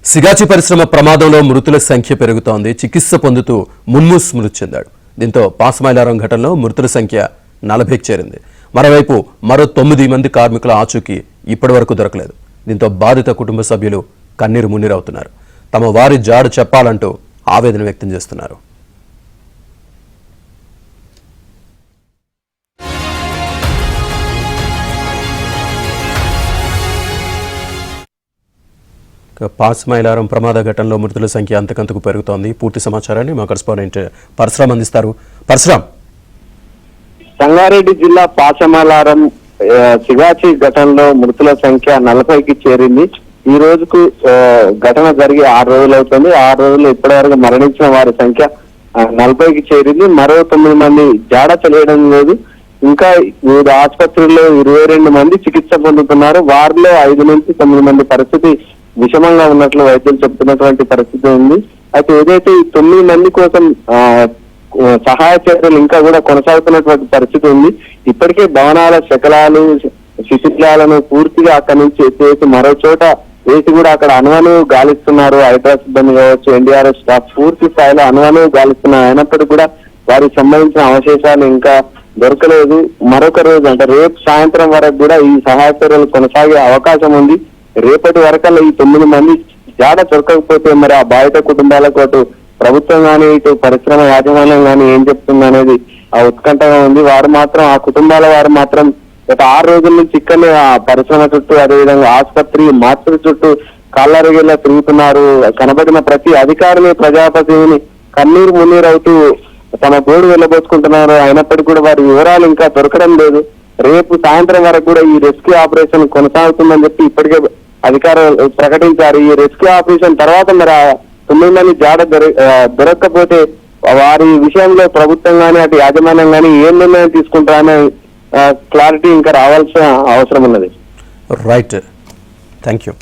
సిగాచి పరిశ్రమ ప్రమాదంలో మృతుల సంఖ్య పెరుగుతోంది. చికిత్స పొందుతూ మున్ముస్ మృతి చెందాడు. దీంతో పాసమైలారం ఘటనలో మృతుల సంఖ్య 40కి చేరింది. మరోవైపు మరో 9 మంది కార్మికుల ఆచూకీ ఇప్పటివరకు దొరకలేదు. దీంతో బాధిత కుటుంబ సభ్యులు కన్నీరు మున్నీరవుతున్నారు. తమ వారి జాడు చెప్పాలంటూ ఆవేదన వ్యక్తం చేస్తున్నారు. పాసమైలారం ప్రమాద ఘటనలో మృతుల సంఖ్య అంతకంతకు పెరుగుతోంది. పూర్తి సమాచారాన్ని మా కరెస్పాండెంట్ పరశురామ్ అందిస్తారు. పరశురామ్, సంగారెడ్డి జిల్లా పాసమైలారం సిగాచి ఘటనలో మృతుల సంఖ్య 40కి చేరింది. ఈ రోజుకు ఘటన జరిగి 6 రోజులు అవుతుంది. 6 రోజులు ఇప్పటి వరకు మరణించిన వారి సంఖ్య 40కి చేరింది. మరో 9 మంది జాడ తెలియడం లేదు. ఇంకా వివిధ ఆసుపత్రుల్లో 22 మంది చికిత్స పొందుతున్నారు. వారిలో 5 నుంచి 9 మంది పరిస్థితి విషమంగా ఉన్నట్లు వైద్యులు చెప్తున్నటువంటి పరిస్థితి ఉంది. అయితే ఏదైతే ఈ 9 మంది కోసం సహాయ చర్యలు ఇంకా కూడా కొనసాగుతున్నటువంటి పరిస్థితి ఉంది. ఇప్పటికే భవనాల శకలాలు శిథిలాలను పూర్తిగా అక్కడి నుంచి ఎత్తేసి మరో చోట వేసి కూడా అక్కడ అనువను గాలిస్తున్నారు. హైడ్రా సిబ్బంది కావచ్చు, ఎన్డీఆర్ఎఫ్ స్టాఫ్ పూర్తి స్థాయిలో అనువను గాలిస్తున్నారు. అయినప్పటికీ కూడా వారికి సంబంధించిన అవశేషాలు ఇంకా దొరకలేదు. మరొక రోజు అంటే రేపు సాయంత్రం వరకు కూడా ఈ సహాయ చర్యలు కొనసాగే అవకాశం ఉంది. రేపటి వరకల్లా ఈ 9 మంది జాడ దొరకకపోతే మరి ఆ బాధిత కుటుంబాలకు అటు ప్రభుత్వం కానీ ఇటు పరిశ్రమ యాజమాన్యం కానీ ఏం చెప్తుంది అనేది ఆ ఉత్కంఠగా ఉంది. వారు మాత్రం ఆ కుటుంబాల వారు మాత్రం గత 6 రోజుల నుంచి ఇక్కడనే ఆ పరిశ్రమ చుట్టూ అదేవిధంగా ఆసుపత్రి మార్చుల చుట్టూ కాళ్ళరిగేలా తిరుగుతున్నారు. కనబడిన ప్రతి అధికారిని ప్రజాపతిని కన్నీరు మున్నీరవుతూ తమ గోడు వెళ్ళబోసుకుంటున్నారు. అయినప్పటికీ కూడా వారి వివరాలు ఇంకా దొరకడం లేదు. రేపు సాయంత్రం వరకు కూడా ఈ రెస్క్యూ ఆపరేషన్ కొనసాగుతుందని చెప్పి ఇప్పటికే అధికారులు ప్రకటించారు. ఈ రెస్క్యూ ఆపరేషన్ తర్వాత మరి 9 మంది జాడ దొరకకపోతే వారి విషయంలో ప్రభుత్వం కానీ అటు యాజమాన్యం కానీ ఏం నిర్ణయం తీసుకుంటారనే క్లారిటీ ఇంకా రావాల్సిన అవసరం ఉన్నది. Right, thank you.